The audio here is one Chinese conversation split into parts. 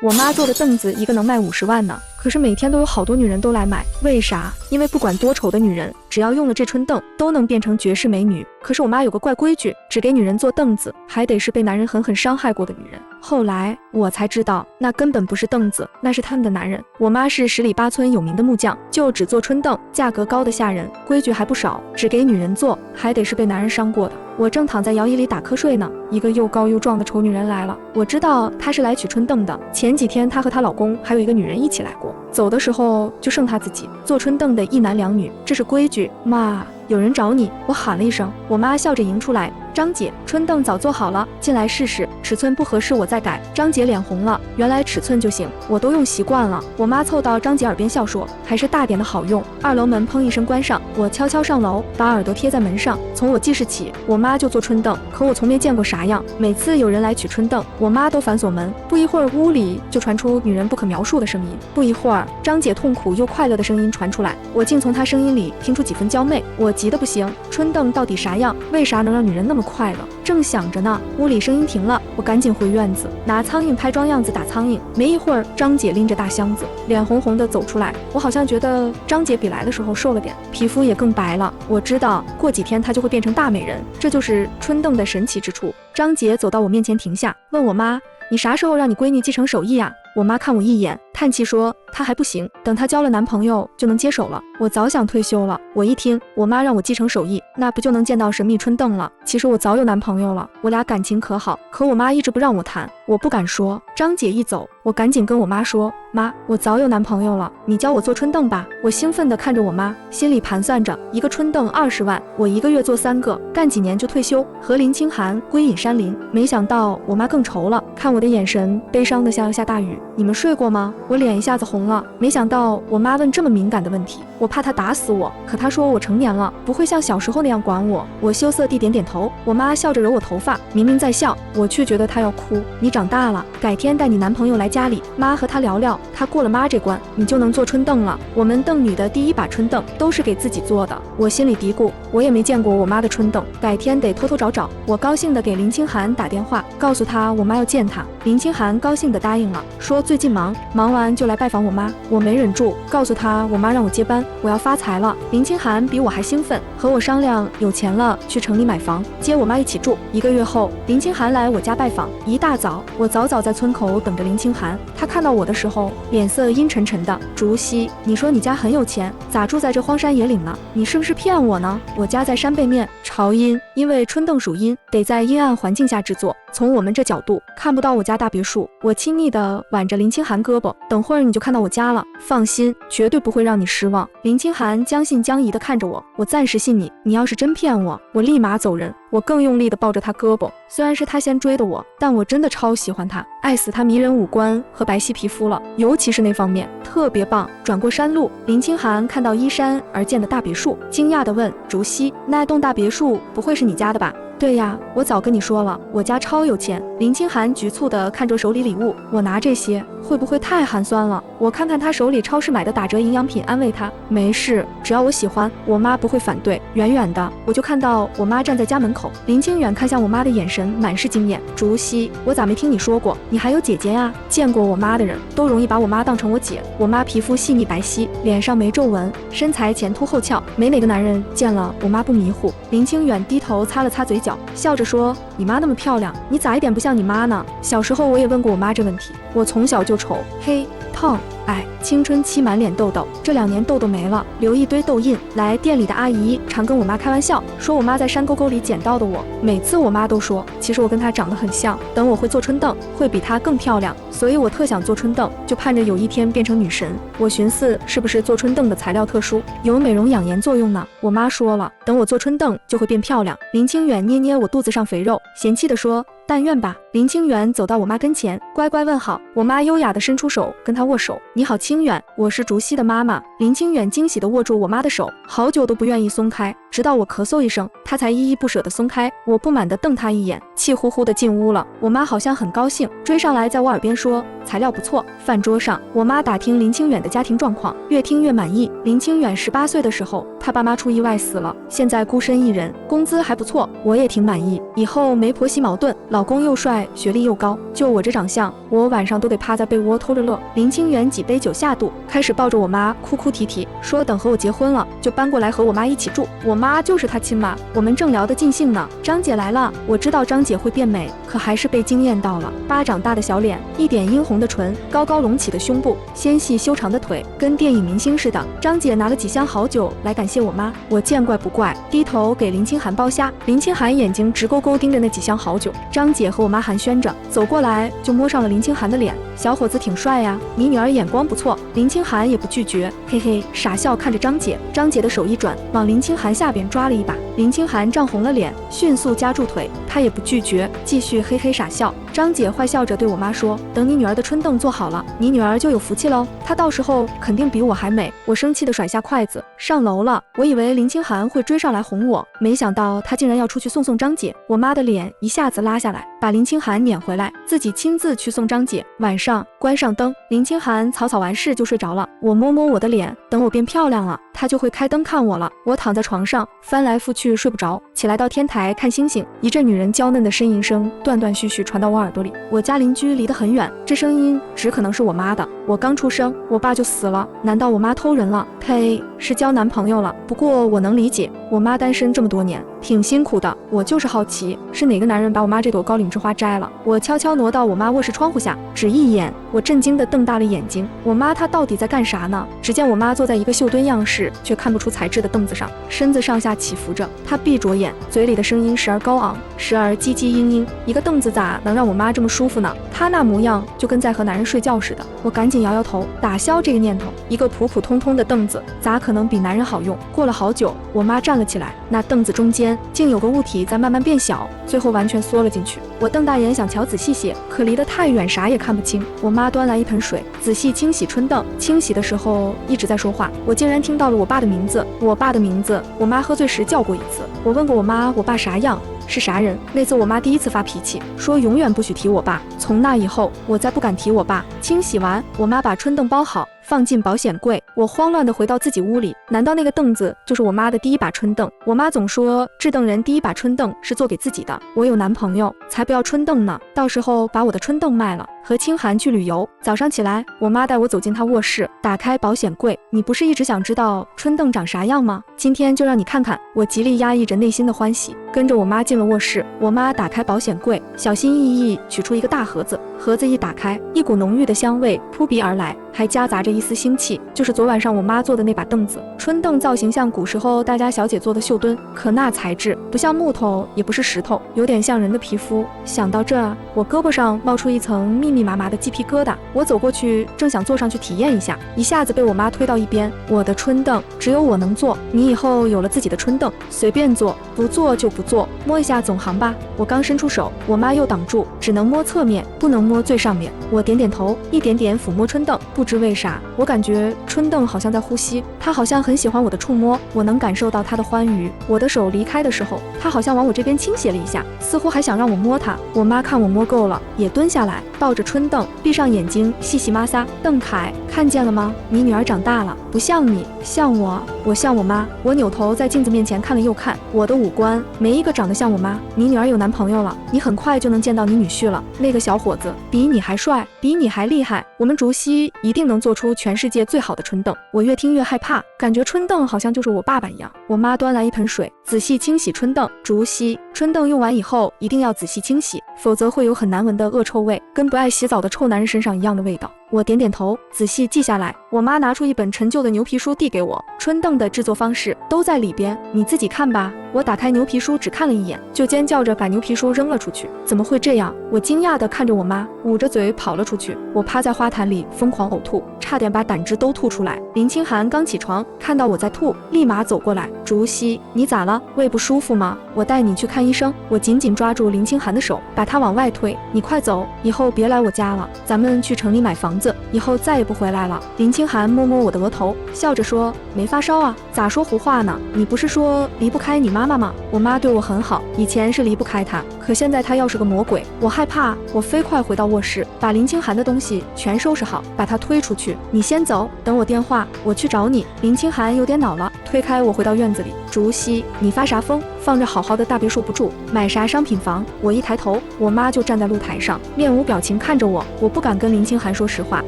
我妈做的凳子一个能卖50万呢，可是每天都有好多女人都来买，为啥？因为不管多丑的女人，只要用了这春凳，都能变成绝世美女。可是我妈有个怪规矩，只给女人做凳子，还得是被男人狠狠伤害过的女人。后来我才知道，那根本不是凳子，那是他们的男人。我妈是十里八村有名的木匠，就只做春凳，价格高的吓人，规矩还不少，只给女人做，还得是被男人伤过的。我正躺在摇椅里打瞌睡呢，一个又高又壮的丑女人来了。我知道她是来取春凳的，前几天她和她老公还有一个女人一起来过，走的时候就剩她自己。做春凳的一男两女，这是规矩。妈，有人找你！我喊了一声，我妈笑着迎出来。张姐，春凳早做好了，进来试试，尺寸不合适我再改。张姐脸红了，原来尺寸就行，我都用习惯了。我妈凑到张姐耳边笑说，还是大点的好用。2楼门砰一声关上，我悄悄上楼，把耳朵贴在门上。从我记事起，我妈就做春凳，可我从没见过啥样。每次有人来取春凳，我妈都反锁门。不一会儿，屋里就传出女人不可描述的声音。不一会儿，张姐痛苦又快乐的声音传出来，我竟从她声音里听出几分娇媚。我急得不行，春凳到底啥样？为啥能让女人那么快乐？正想着呢，屋里声音停了，我赶紧回院子拿苍蝇拍装样子打苍蝇。没一会儿，张姐拎着大箱子，脸红红的走出来。我好像觉得张姐比来的时候瘦了点，皮肤也更白了。我知道过几天她就会变成大美人，这就是春凳的神奇之处。张姐走到我面前停下，问我妈，你啥时候让你闺女继承手艺呀？我妈看我一眼，叹气说，她还不行，等她交了男朋友就能接手了。我早想退休了。我一听我妈让我继承手艺，那不就能见到神秘春凳了？其实我早有男朋友了，我俩感情可好，可我妈一直不让我谈，我不敢说。张姐一走，我赶紧跟我妈说，妈，我早有男朋友了，你教我做春凳吧。我兴奋地看着我妈，心里盘算着，一个春凳20万，我1个月做3个，干几年就退休，和林清寒归隐山林。没想到我妈更愁了，看我的眼神悲伤得像要下大雨。你们睡过吗？我脸一下子红了，没想到我妈问这么敏感的问题，我怕她打死我，可她说我成年了，不会像小时候那样管我。我羞涩地点点头，我妈笑着揉我头发，明明在笑，我却觉得她要哭。你长大了，改天带你男朋友来家里，妈和他聊聊，他过了妈这关，你就能做春凳了。我们邓女的第一把春凳都是给自己做的。我心里嘀咕，我也没见过我妈的春凳，改天得偷偷找找。我高兴地给林清寒打电话，告诉他我妈要见他。林清寒高兴地答应了，说最近忙完就来拜访我妈。我没忍住，告诉他我妈让我接班，我要发财了。林清寒比我还兴奋，和我商量有钱了去城里买房，接我妈一起住。1个月后，林清寒来我家拜访。一大早，我早早在村口等着林清寒。他看到我的时候，脸色阴沉沉的。竹溪，你说你家很有钱，咋住在这荒山野岭呢？你是不是骗我呢？我家在山背面，朝阴，因为春凳属阴，得在阴暗环境下制作。从我们这角度看不到我家大别墅。我亲昵地挽着林清寒胳膊，等会儿你就看到我家了，放心，绝对不会让你失望。林清寒将信将疑地看着我，我暂时信你，你要是真骗我，我立马走人。我更用力地抱着他胳膊，虽然是他先追的我，但我真的超喜欢他，爱死他迷人五官和白皙皮肤了，尤其是那方面特别棒。转过山路，林清寒看到依山而建的大别墅，惊讶地问，竹溪，那栋大别墅不会是你家的吧？对呀，我早跟你说了，我家超有钱。林清寒局促地看着手里礼物，我拿这些会不会太寒酸了？我看看他手里超市买的打折营养品，安慰他，没事，只要我喜欢，我妈不会反对。远远的，我就看到我妈站在家门口，林清远看向我妈的眼神满是惊艳。竹溪，我咋没听你说过，你还有姐姐呀？见过我妈的人都容易把我妈当成我姐。我妈皮肤细腻白皙，脸上没皱纹，身材前凸后翘，没哪个男人见了我妈不迷糊。林清远低头擦了擦嘴角，笑着说，你妈那么漂亮，你咋一点不像你妈呢？小时候我也问过我妈这问题，我从小就丑、黑、胖、矮，青春期满脸痘痘，这2年痘痘没了，留一堆痘印。来店里的阿姨常跟我妈开玩笑，说我妈在山沟沟里捡到的我。每次我妈都说，其实我跟她长得很像，等我会做春凳，会比她更漂亮。所以我特想做春凳，就盼着有一天变成女神。我寻思，是不是做春凳的材料特殊，有美容养颜作用呢？我妈说了，等我做春凳就会变漂亮。林清远捏捏我肚子上肥肉，嫌弃地说，但愿吧。林清远走到我妈跟前，乖乖问好。我妈优雅地伸出手跟他握手，你好清远，我是竹溪的妈妈。林清远惊喜地握住我妈的手，好久都不愿意松开，直到我咳嗽一声，他才依依不舍地松开。我不满地瞪他一眼，气呼呼地进屋了。我妈好像很高兴，追上来在我耳边说，材料不错。饭桌上，我妈打听林清远的家庭状况，越听越满意。林清远18岁的时候，他爸妈出意外死了，现在孤身一人，工资还不错，我也挺满意。以后媒婆媳矛盾，老公又帅，学历又高，就我这长相，我晚上都得趴在被窝偷着乐。林清远几杯酒下肚，开始抱着我妈哭哭啼啼，说等和我结婚了就搬过来和我妈一起住。我妈就是他亲妈，我们正聊得尽兴呢，张姐来了。我知道张姐会变美，可还是被惊艳到了。巴掌大的小脸，一点殷红的唇，高高隆起的胸部，纤细修长的腿，跟电影明星似的。张姐拿了几箱好酒来感谢我妈，我见怪不怪，低头给林清寒剥虾。林清寒眼睛直勾勾盯着那几箱好酒。张姐和我妈寒暄着，走过来就摸上了林清寒的脸，小伙子挺帅呀，你女儿眼光不错。林清寒也不拒绝，嘿嘿傻笑看着张姐。张姐的手一转，往林清寒下边抓了一把。林清寒涨红了脸，迅速夹住腿，他也不拒绝，继续嘿嘿傻笑。张姐坏笑着对我妈说，等你女儿的春凳做好了，你女儿就有福气喽，她到时候肯定比我还美。我生气地甩下筷子上楼了。我以为林清寒会追上来哄我，没想到他竟然要出去送张姐。我妈的脸一下子拉下来，把林清寒撵回来，自己亲自去送张姐。晚上关上灯，林清寒草完事就睡着了。我摸摸我的脸，等我变漂亮了，他就会开灯看我了。我躺在床上翻来覆去睡不着，起来到天台看星星，一阵女人娇嫩的呻吟声断断续续传到我耳朵里。我家邻居离得很远，这声音只可能是我妈的。我刚出生，我爸就死了，难道我妈偷人了？呸，是交男朋友了。不过我能理解，我妈单身这么多年，挺辛苦的。我就是好奇，是哪个男人把我妈这朵高岭之花摘了？我悄悄挪到我妈卧室窗户下，只一眼，我震惊地瞪大了眼睛。我妈她到底在干啥呢？只见我妈坐在一个绣墩样式却看不出材质的凳子上，身子上下起伏着，她闭着眼，嘴里的声音时而高昂，时而唧唧嘤嘤。一个凳子咋能让我妈这么舒服呢？她那模样就跟在和男人睡觉似的。我赶紧摇摇头，打消这个念头。一个普普通通的凳子咋可能比男人好用？过了好久，我妈站了起来，那凳子中间竟有个物体在慢慢变小，最后完全缩了进去。我瞪大眼想瞧仔细些，可离得太远，啥也看不清。我妈端来一盆水，仔细清洗春凳，清洗的时候一直在说话，我竟然听到了我爸的名字。我爸的名字，我妈喝醉时叫过一次。我问过我妈，我爸啥样？是啥人？那次我妈第一次发脾气，说永远不许提我爸。从那以后，我再不敢提我爸。清洗完，我妈把春凳包好，放进保险柜。我慌乱地回到自己屋里，难道那个凳子就是我妈的第一把春凳？我妈总说制凳人第一把春凳是做给自己的。我有男朋友，才不要春凳呢，到时候把我的春凳卖了，和清寒去旅游。早上起来，我妈带我走进她卧室，打开保险柜。你不是一直想知道春凳长啥样吗？今天就让你看看。我极力压抑着内心的欢喜，跟着我妈进了卧室。我妈打开保险柜，小心翼翼取出一个大盒子，盒子一打开，一股浓郁的香味扑鼻而来，还夹杂着一丝腥气，就是昨晚上我妈坐的那把凳子。春凳造型像古时候大家小姐做的绣墩，可那材质不像木头，也不是石头，有点像人的皮肤。想到这儿，我胳膊上冒出一层密密麻麻的鸡皮疙瘩。我走过去，正想坐上去体验一下，一下子被我妈推到一边。我的春凳只有我能坐，你以后有了自己的春凳，随便坐，不坐就不坐，摸一下总行吧。我刚伸出手，我妈又挡住，只能摸侧面，不能摸最上面。我点点头，一点点抚摸春凳，不知为啥，我感觉春凳好像在呼吸，它好像很喜欢我的触摸，我能感受到它的欢愉。我的手离开的时候，它好像往我这边倾斜了一下，似乎还想让我摸它。我妈看我摸够了，也蹲下来，抱着春凳，闭上眼睛细细摩挲。邓凯，看见了吗？你女儿长大了，不像你，像我，我像我妈。我扭头在镜子面前看了又看，我的五官没一个长得像我妈。你女儿有男朋友了，你很快就能见到你女婿了，那个小伙子比你还帅，比你还厉害，我们竹溪一定能做出全世界最好的春凳。我越听越害怕，感觉春凳好像就是我爸爸一样。我妈端来一盆水，仔细清洗春凳。竹溪，春凳用完以后一定要仔细清洗，否则会有很难闻的恶臭味，跟不爱洗澡的臭男人身上一样的味道。我点点头，仔细记下来。我妈拿出一本陈旧的牛皮书递给我，春凳的制作方式都在里边，你自己看吧。我打开牛皮书，只看了一眼，就尖叫着把牛皮书扔了出去。怎么会这样？我惊讶地看着我妈，捂着嘴跑了出去。我趴在花坛里疯狂呕吐，差点把胆汁都吐出来。林清寒刚起床，看到我在吐，立马走过来。竹溪，你咋了？胃不舒服吗？我带你去看医生。我紧紧抓住林清寒的手，把他往外推。你快走，以后别来我家了，咱们去城里买房子，以后再也不回来了。林清寒摸摸我的额头，笑着说，没发烧啊，咋说胡话呢？你不是说离不开你妈妈吗？我妈对我很好，以前是离不开她，可现在她要是个魔鬼，我害怕。我飞快回到卧室，把林清寒的东西全收拾好，把他推出去。你先走，等我电话，我去找你。林清寒有点恼了，推开我回到院子里。竹溪，你发啥疯？放着好好的大别墅不住，买啥商品房？我一抬头，我妈就站在露台上，面无表情看着我。我不敢跟林清寒说实话，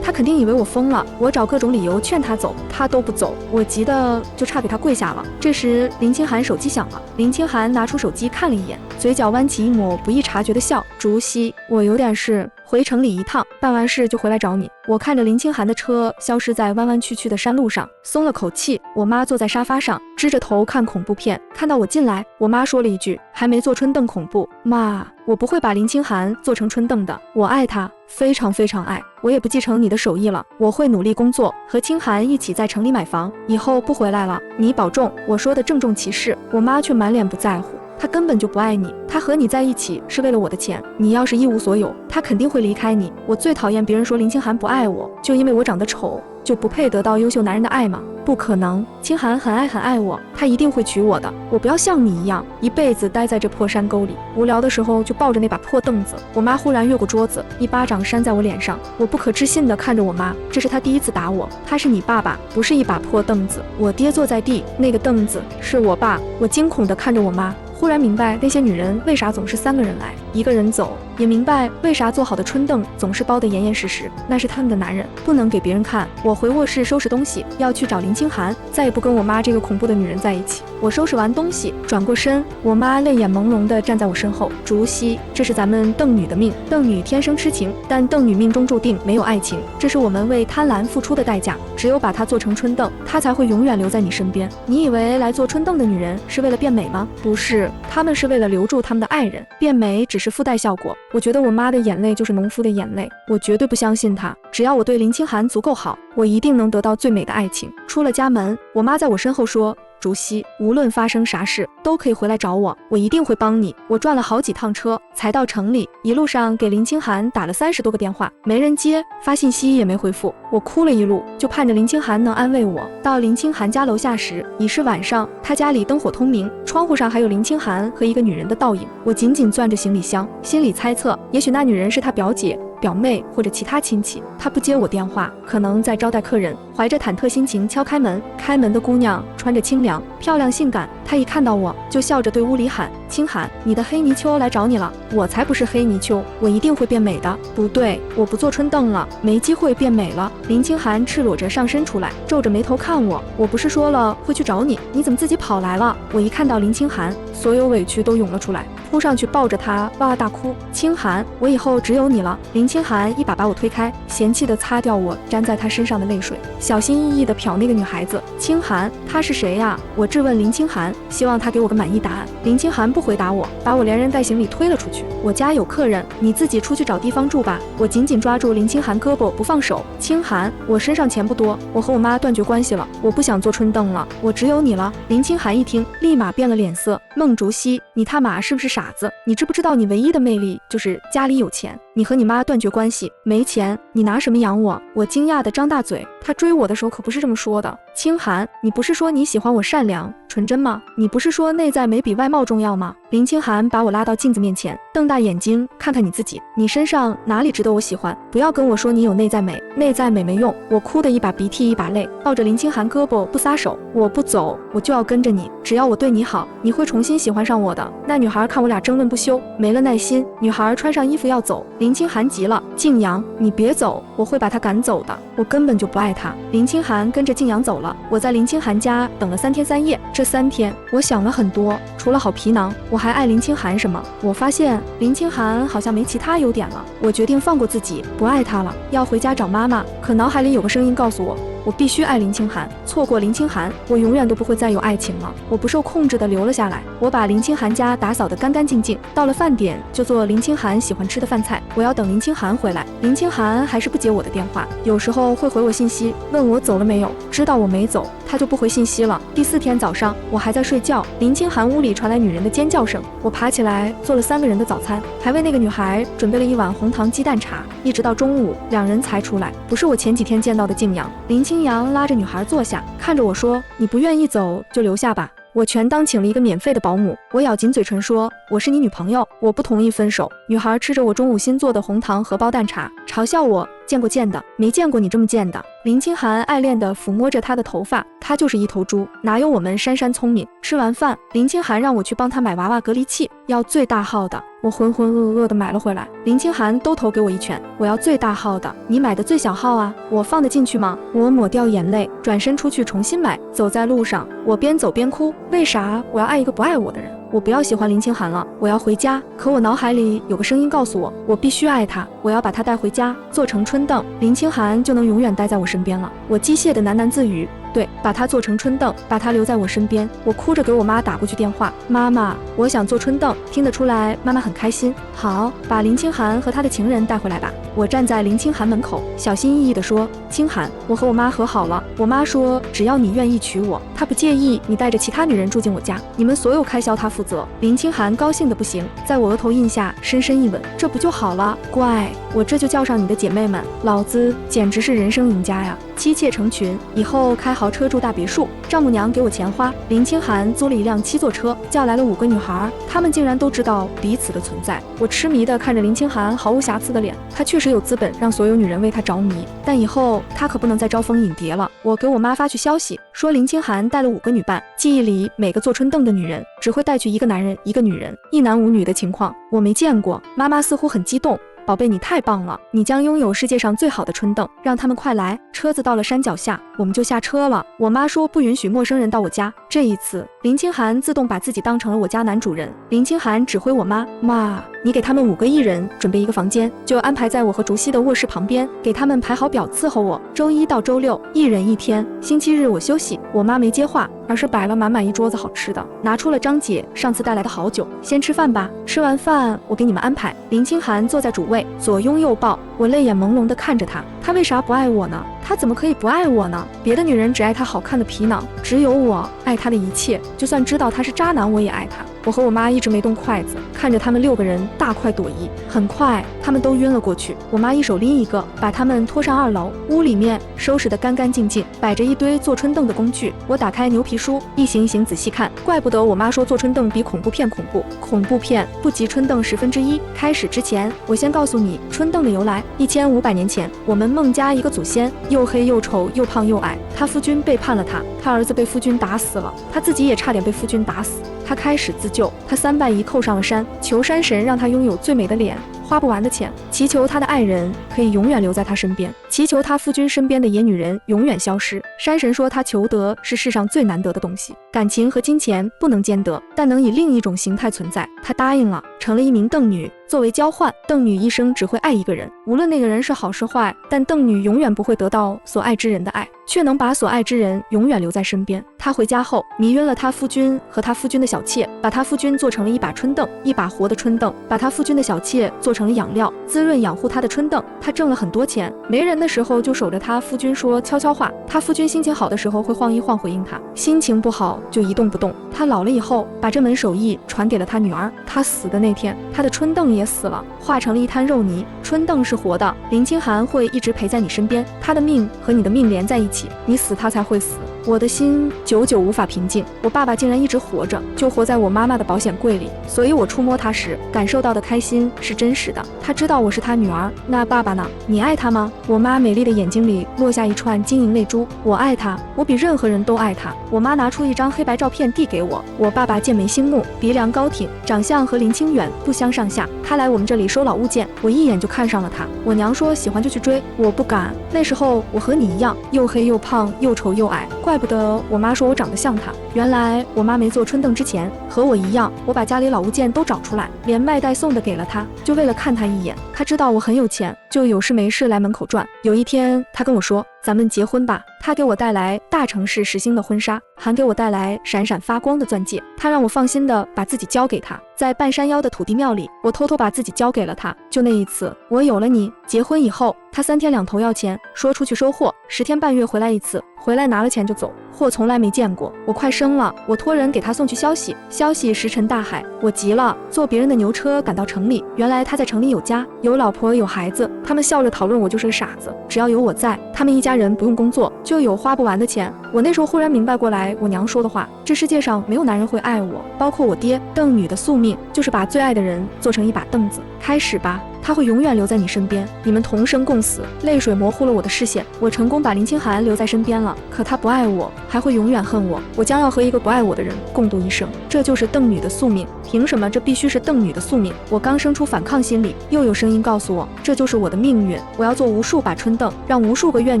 她肯定以为我疯了。我找各种理由劝她走，她都不走，我急得就差给她跪下了。这时林清寒手机响了，林清寒拿出手机看了一眼，嘴角弯起一抹不易察觉的笑。竹溪，我有点事，回城里一趟，办完事就回来找你。我看着林清寒的车消失在弯弯曲曲的山路上，松了口气。我妈坐在沙发上，支着头看恐怖片，看到我进来，我妈说了一句，还没做春凳恐怖。妈，我不会把林清寒做成春凳的，我爱他，非常非常爱，我也不继承你的手艺了，我会努力工作，和清寒一起在城里买房，以后不回来了，你保重。我说的郑重其事，我妈却满脸不在乎。他根本就不爱你，他和你在一起是为了我的钱，你要是一无所有，他肯定会离开你。我最讨厌别人说林清寒不爱我，就因为我长得丑就不配得到优秀男人的爱吗？不可能，清寒很爱我，他一定会娶我的。我不要像你一样一辈子待在这破山沟里，无聊的时候就抱着那把破凳子。我妈忽然越过桌子，一巴掌扇在我脸上。我不可置信地看着我妈，这是她第一次打我。她是你爸爸，不是一把破凳子。我跌坐在地，那个凳子是我爸。我惊恐地看着我妈，忽然明白那些女人为啥总是3个人来1个人走，也明白为啥做好的春凳总是包得严严实实，那是他们的男人，不能给别人看。我回卧室收拾东西，要去找林清寒，再也不跟我妈这个恐怖的女人在一起。我收拾完东西，转过身，我妈泪眼朦胧地站在我身后。竹溪，这是咱们邓女的命，邓女天生痴情，但邓女命中注定没有爱情，这是我们为贪婪付出的代价。只有把她做成春凳，她才会永远留在你身边。你以为来做春凳的女人是为了变美吗？不是，她们是为了留住他们的爱人，变美只是附带效果。我觉得我妈的眼泪就是农夫的眼泪，我绝对不相信她。只要我对林清寒足够好，我一定能得到最美的爱情。出了家门，我妈在我身后说，竹溪，无论发生啥事都可以回来找我，我一定会帮你。我转了好几趟车才到城里，一路上给林清寒打了30多个电话，没人接，发信息也没回复。我哭了一路，就盼着林清寒能安慰我。到林清寒家楼下时已是晚上，他家里灯火通明，窗户上还有林清寒和一个女人的倒影。我紧紧攥着行李箱，心里猜测，也许那女人是他表姐、表妹或者其他亲戚。他不接我电话，可能在招待客人。怀着忐忑心情敲开门，开门的姑娘穿着清凉，漂亮性感。她一看到我就笑着对屋里喊，清寒，你的黑泥鳅来找你了。我才不是黑泥鳅，我一定会变美的。不对，我不做春凳了，没机会变美了。林清寒赤裸着上身出来，皱着眉头看我，我不是说了会去找你，你怎么自己跑来了？我一看到林清寒，所有委屈都涌了出来，扑上去抱着他哇哇大哭。清寒，我以后只有你了。林清寒一把把我推开，嫌弃地擦掉我粘在他身上的泪水，小心翼翼地瞟那个女孩子。清寒，她是谁呀？我质问林清寒，希望他给我个满意答案。林清寒不回答我，把我连人带行李推了出去。我家有客人，你自己出去找地方住吧。我紧紧抓住林清寒胳膊不放手。清寒，我身上钱不多，我和我妈断绝关系了，我不想做春凳了，我只有你了。林清寒一听，立马变了脸色。孟竹溪，你他妈是不是傻子？你知不知道你唯一的魅力就是家里有钱？你和你妈断绝关系，没钱，你拿什么养我？我惊讶地张大嘴，他追我的时候可不是这么说的。清寒，你不是说你喜欢我善良纯真吗？你不是说内在美比外貌重要吗？林清寒把我拉到镜子面前，瞪大眼睛看看你自己，你身上哪里值得我喜欢？不要跟我说你有内在美，内在美没用。我哭得一把鼻涕一把泪，抱着林清寒胳膊不撒手。我不走，我就要跟着你，只要我对你好，你会重新喜欢上我的。那女孩看我俩争论不休，没了耐心，女孩穿上衣服要走。林清寒急了，静阳，你别走，我会把她赶走的，我根本就不爱她。林清寒跟着静阳走了，我在林清寒家等了3天3夜。这3天我想了很多，除了好皮囊，我还爱林清寒什么？我发现林清寒好像没其他优点了。我决定放过自己，不爱他了，要回家找妈妈。可脑海里有个声音告诉我，我必须爱林清寒，错过林清寒，我永远都不会再有爱情了。我不受控制地留了下来，我把林清寒家打扫得干干净净，到了饭点就做林清寒喜欢吃的饭菜。我要等林清寒回来，林清寒还是不接我的电话，有时候会回我信息，问我走了没有，知道我没走，他就不回信息了。第4天早上，我还在睡觉，林清寒屋里传来女人的尖叫声，我爬起来做了3个人的早餐，还为那个女孩准备了一碗红糖鸡蛋茶，一直到中午2人才出来，不是我前几天见到的静阳。林清阳拉着女孩坐下，看着我说，你不愿意走就留下吧。我全当请了一个免费的保姆，我咬紧嘴唇说，我是你女朋友，我不同意分手。女孩吃着我中午新做的红糖荷包蛋茶，嘲笑我，见过贱的，没见过你这么贱的。林清寒爱恋地抚摸着他的头发，他就是一头猪，哪有我们珊珊聪明。吃完饭，林清寒让我去帮他买娃娃隔离器，要最大号的。我浑浑噩噩地买了回来，林清寒都投给我一拳，我要最大号的，你买的最小号啊，我放得进去吗？我抹掉眼泪，转身出去重新买。走在路上，我边走边哭，为啥我要爱一个不爱我的人？我不要喜欢林清寒了，我要回家。可我脑海里有个声音告诉我，我必须爱他，我要把他带回家，做成春凳，林清寒就能永远待在我身边了。我机械地喃喃自语，对，把他做成春凳，把他留在我身边。我哭着给我妈打过去电话，妈妈，我想做春凳。听得出来妈妈很开心。好，把林清寒和他的情人带回来吧。我站在林清寒门口，小心翼翼地说，清寒，我和我妈和好了，我妈说只要你愿意娶我，她不介意你带着其他女人住进我家，你们所有开销她负责。林清寒高兴得不行，在我额头印下深深一吻，这不就好了？乖，我这就叫上你的姐妹们，老子简直是人生赢家呀！妻妾成群，以后开豪车住大别墅，丈母娘给我钱花。林清寒租了一辆7座车，叫来了5个女孩，她们竟然都知道彼此的存在。我痴迷地看着林清寒毫无瑕疵的脸，他确实有资本让所有女人为他着迷，但以后他可不能再招蜂引蝶了。我给我妈发去消息，说林清寒带了5个女伴，记忆里每个坐春凳的女人只会带去1个男人1个女人，1男5女的情况我没见过。妈妈似乎很激动，宝贝，你太棒了，你将拥有世界上最好的春凳，让他们快来。车子到了山脚下，我们就下车了。我妈说不允许陌生人到我家，这一次林清寒自动把自己当成了我家男主人。林清寒指挥我妈，妈，你给他们5个一人准备一个房间，就安排在我和竹溪的卧室旁边，给他们排好表伺候我。周一到周六一人1天，星期日我休息。我妈没接话，而是摆了满满一桌子好吃的，拿出了张姐上次带来的好酒。先吃饭吧，吃完饭我给你们安排。林清寒坐在主位，左拥右抱，我泪眼朦胧地看着他，他为啥不爱我呢？他怎么可以不爱我呢？别的女人只爱他好看的皮囊，只有我爱他的一切，就算知道他是渣男我也爱他。我和我妈一直没动筷子，看着他们6个人大快朵颐。很快他们都晕了过去，我妈一手拎一个，把他们拖上2楼。屋里面收拾得干干净净，摆着一堆做春凳的工具。我打开牛皮书，一行一行仔细看，怪不得我妈说做春凳比恐怖片恐怖，恐怖片不及春凳1/10。开始之前，我先告诉你春凳的由来。1500年前，我们孟家一个祖先又黑又丑又胖又矮，他夫君背叛了他，他儿子被夫君打死了，他自己也差点被夫君打死。他开始自救，他3拜1叩上了山，求山神让他拥有最美的脸，花不完的钱，祈求他的爱人可以永远留在他身边，祈求他夫君身边的野女人永远消失。山神说他求得是世上最难得的东西，感情和金钱不能兼得，但能以另一种形态存在。他答应了，成了一名邓女。作为交换，邓女一生只会爱一个人，无论那个人是好是坏，但邓女永远不会得到所爱之人的爱，却能把所爱之人永远留在身边。她回家后迷晕了她夫君和她夫君的小妾，把她夫君做成了一把春凳，一把活的春凳，把她夫君的小妾做成了养料，滋润养护她的春凳。她挣了很多钱，没人的时候就守着她夫君说悄悄话，她夫君心情好的时候会晃一晃回应她，心情不好就一动不动。她老了以后把这门手艺传给了她女儿，她死的那天，她的春凳也死了，化成了一滩肉泥。春凳是活的，林清寒会一直陪在你身边，他的命和你的命连在一起，你死他才会死。我的心久久无法平静，我爸爸竟然一直活着，就活在我妈妈的保险柜里，所以我触摸他时感受到的开心是真实的。他知道我是他女儿，那爸爸呢？你爱他吗？我妈美丽的眼睛里落下一串晶莹泪珠。我爱他，我比任何人都爱他。我妈拿出一张黑白照片递给我，我爸爸剑眉星目，鼻梁高挺，长相和林清远不相上下。他来我们这里收老物件，我一眼就看上了他。我娘说喜欢就去追，我不敢。那时候我和你一样，又黑又胖又丑又矮，怪不得我妈说我长得像他。原来我妈没做春凳之前和我一样，我把家里老物件都找出来，连卖带送的给了她，就为了看她一眼。她知道我很有钱，就有事没事来门口转。有一天她跟我说，咱们结婚吧。她给我带来大城市时兴的婚纱，还给我带来闪闪发光的钻戒。她让我放心的把自己交给她。在半山腰的土地庙里，我偷偷把自己交给了她。就那一次，我有了你。结婚以后，她3天2头要钱，说出去收货，10天半月回来一次，回来拿了钱就走，货从来没见过。我快生了，我托人给她送去消息，消息石沉大海。我急了，坐别人的牛车赶到城里，原来她在城里有家，有老婆有孩子。他们笑着讨论我就是个傻子，只要有我在，他们一家人不用工作就有花不完的钱。我那时候忽然明白过来我娘说的话，这世界上没有男人会爱我，包括我爹。邓女的宿命就是把最爱的人做成一把凳子。开始吧。他会永远留在你身边，你们同生共死。泪水模糊了我的视线，我成功把林清寒留在身边了，可他不爱我，还会永远恨我。我将要和一个不爱我的人共度一生，这就是邓女的宿命。凭什么这必须是邓女的宿命？我刚生出反抗心理，又有声音告诉我，这就是我的命运。我要做无数把春凳，让无数个怨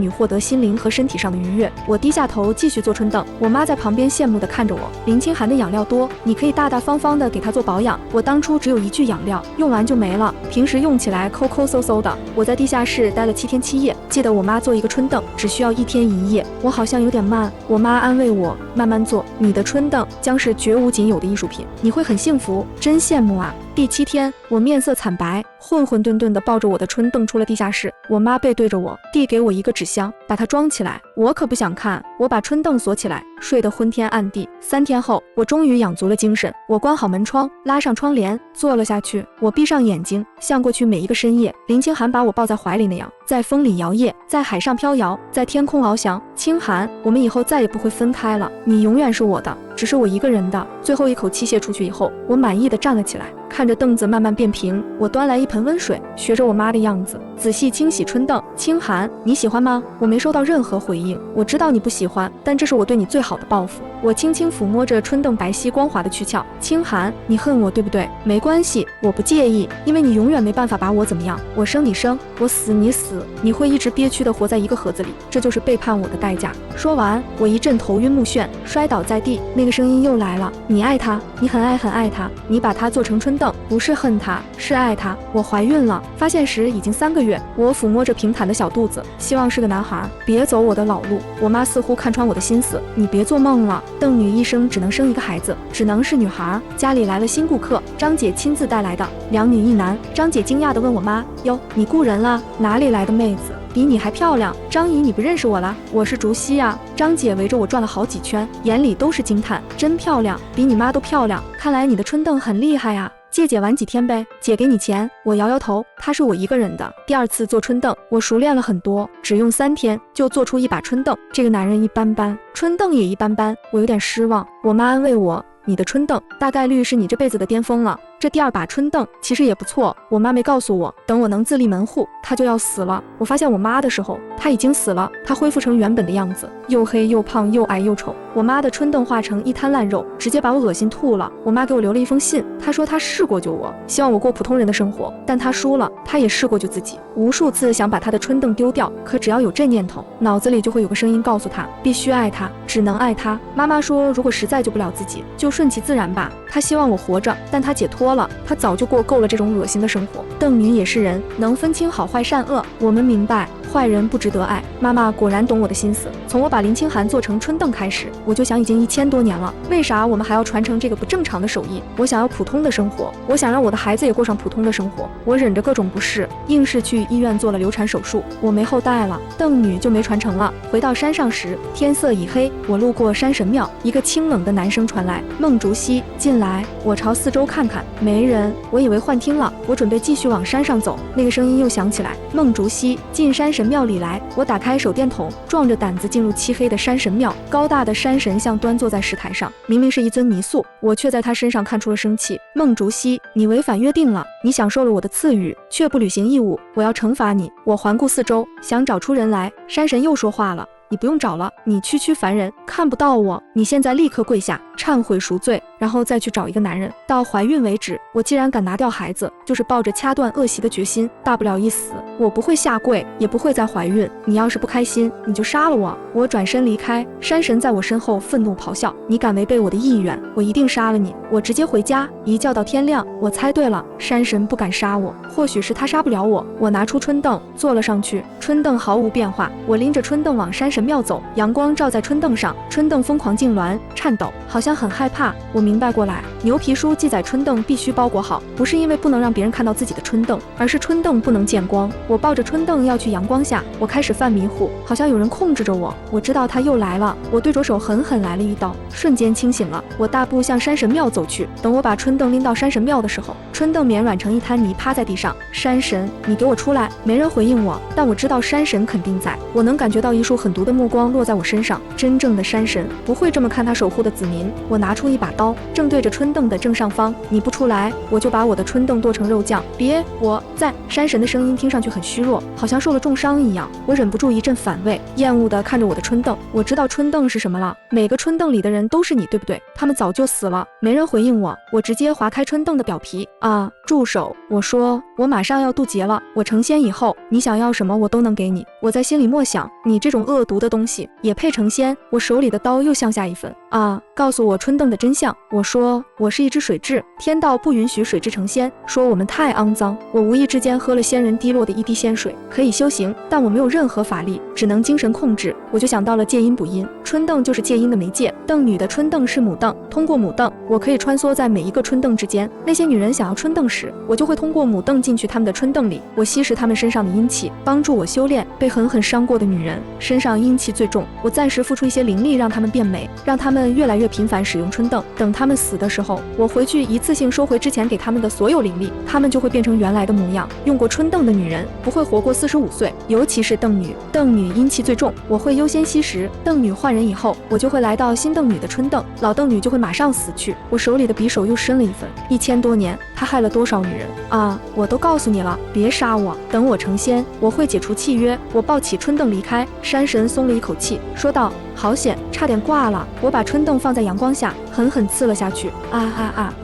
女获得心灵和身体上的愉悦。我低下头继续做春凳，我妈在旁边羡慕地看着我。林清寒的养料多，你可以大大方方地给他做保养。我当初只有1具养料，用完就没了，平时用起来抠抠搜搜的。我在地下室待了7天7夜，记得我妈做一个春凳只需要1天1夜。我好像有点慢，我妈安慰我，慢慢做，你的春凳将是绝无仅有的艺术品，你会很幸福，真羡慕啊。第7天，我面色惨白，混混沌沌地抱着我的春凳出了地下室。我妈背对着我，递给我一个纸箱，把它装起来。我可不想看，我把春凳锁起来，睡得昏天暗地。3天后，我终于养足了精神。我关好门窗，拉上窗帘，坐了下去。我闭上眼睛，像过去每一个深夜，林清寒把我抱在怀里那样，在风里摇曳，在海上飘摇，在天空翱翔。清寒，我们以后再也不会分开了，你永远是我的，只是我一个人的。最后一口气泄出去以后，我满意的站了起来，看着凳子慢慢变平，我端来一盆温水，学着我妈的样子，仔细清洗春凳。清寒，你喜欢吗？我没收到任何回应。我知道你不喜欢，但这是我对你最好的报复。我轻轻抚摸着春凳白皙光滑的躯壳。清寒，你恨我对不对？没关系，我不介意，因为你永远没办法把我怎么样。我生你生，我死你死，你会一直憋屈的活在一个盒子里，这就是背叛我的代价。说完，我一阵头晕目眩，摔倒在地。那个声音又来了，你爱他，你很爱很爱他，你把他做成春凳，不是恨他，是爱他。我怀孕了，发现时已经3个月。我抚摸着平坦的小肚子，希望是个男孩。别走我的老路。我妈似乎看穿我的心思，你别做梦了，邓女一生只能生一个孩子，只能是女孩。家里来了新顾客，张姐亲自带来的，2女1男。张姐惊讶地问我妈，哟，你雇人了？哪里来的妹子？比你还漂亮。张姨，你不认识我了？我是竹溪啊。张姐围着我转了好几圈，眼里都是惊叹，真漂亮，比你妈都漂亮。看来你的春凳很厉害啊。借姐玩几天呗，姐给你钱。我摇摇头，她是我一个人的。第2次做春凳，我熟练了很多，只用3天就做出一把春凳。这个男人一般般，春凳也一般般，我有点失望。我妈安慰我，你的春凳大概率是你这辈子的巅峰了。这第2把春凳其实也不错，我妈没告诉我，等我能自立门户，她就要死了。我发现我妈的时候，她已经死了，她恢复成原本的样子，又黑又胖又矮又丑。我妈的春凳化成一滩烂肉，直接把我恶心吐了。我妈给我留了一封信，她说她试过救我，希望我过普通人的生活，但她输了。她也试过救自己，无数次想把她的春凳丢掉，可只要有这念头，脑子里就会有个声音告诉她，必须爱她，只能爱她。妈妈说，如果实在救不了自己，就顺其自然吧。她希望我活着，但她解脱了，她早就过够了这种恶心的生活。邓女也是人，能分清好坏善恶，我们明白坏人不值得爱。妈妈果然懂我的心思，从我把林清寒做成春凳开始，我就想已经1000多年了，为啥我们还要传承这个不正常的手艺？我想要普通的生活，我想让我的孩子也过上普通的生活。我忍着各种不适，硬是去医院做了流产手术。我没后代了，邓女就没传承了。回到山上时，天色已黑，我路过山神庙，一个清冷的男声传来，孟竹溪，进来。我朝四周看看，没人，我以为幻听了，我准备继续往山上走，那个声音又响起来，孟竹溪，进山神庙里来。我打开手电筒，壮着胆子进入漆黑的山神庙。高大的山神像端坐在石台上，明明是一尊泥塑，我却在他身上看出了生气。孟竹溪，你违反约定了，你享受了我的赐予，却不履行义务，我要惩罚你。我环顾四周，想找出人来，山神又说话了，你不用找了，你区区凡人，看不到我。你现在立刻跪下，忏悔赎罪，然后再去找一个男人，到怀孕为止。我既然敢拿掉孩子，就是抱着掐断恶习的决心，大不了一死，我不会下跪，也不会再怀孕。你要是不开心，你就杀了我。我转身离开，山神在我身后愤怒咆哮，你敢违背我的意愿，我一定杀了你。我直接回家，一觉到天亮。我猜对了，山神不敢杀我，或许是他杀不了我。我拿出春凳，坐了上去，春凳毫无变化。我拎着春凳往山神庙走，阳光照在春凳上，春凳疯狂痉挛颤抖，好像很害怕。我明白过来，牛皮书记载春凳必须包裹好，不是因为不能让别人看到自己的春凳，而是春凳不能见光。我抱着春凳要去阳光下，我开始犯迷糊，好像有人控制着我。我知道他又来了，我对着手狠狠来了一刀，瞬间清醒了。我大步向山神庙走去，等我把春凳拎到山神庙的时候，春凳绵软成一滩泥趴在地上。山神，你给我出来！没人回应我，但我知道山神肯定在。我能感觉到一束狠毒的目光落在我身上，真正的山神不会这么看他守护的子民。我拿出一把刀，正对着春凳的正上方。你不出来，我就把我的春凳剁成肉酱。别，我在。山神的声音听上去很虚弱，好像受了重伤一样。我忍不住一阵反胃，厌恶地看着我的春凳。我知道春凳是什么了，每个春凳里的人都是你，对不对？他们早就死了。没人回应我，我直接划开春凳的表皮。啊，住手！我说，我马上要渡劫了。我成仙以后，你想要什么我都能给你。我在心里默想，你这种恶毒的东西也配成仙？我手里的刀又向下一分。啊，告诉我春凳的真相。我说，我是一只水蛭，天道不允许水蛭成仙，说我们太肮脏。我无意之间喝了仙人滴落的一滴仙水，可以修行，但我没有任何法力，只能精神控制。我就想到了戒阴补阴，春凳就是戒阴的媒介。凳女的春凳是母凳，通过母凳，我可以穿梭在每一个春凳之间。那些女人想要春凳时，我就会通过母凳进去她们的春凳里，我吸食她们身上的阴气，帮助我修炼。被狠狠伤过的女人身上阴气最重，我暂时付出一些灵力让她们变美，让她们越来越频繁使用春凳。等她们死的时候，我回去一次性收回之前给她们的所有灵力，她们就会变成原来的模样。用过春凳的女人不会活过45岁，尤其是凳女。凳女阴气最重，我会优先吸食。凳女换人以后，我就会来到新凳女的春凳，老凳女就会马上死去。我手里的匕首又深了一分。1000多年，她害了多少女人啊！我都告诉你了，别杀我。等我成仙，我会解除契约。我抱起春凳离开。山神松了一口气，说道：好险，差点挂了。我把春凳放在阳光下，狠狠刺了下去。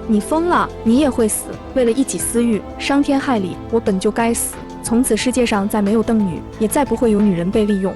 你疯了，你也会死。为了一己私欲，伤天害理，我本就该死。从此世界上再没有凳女，也再不会有女人被利用。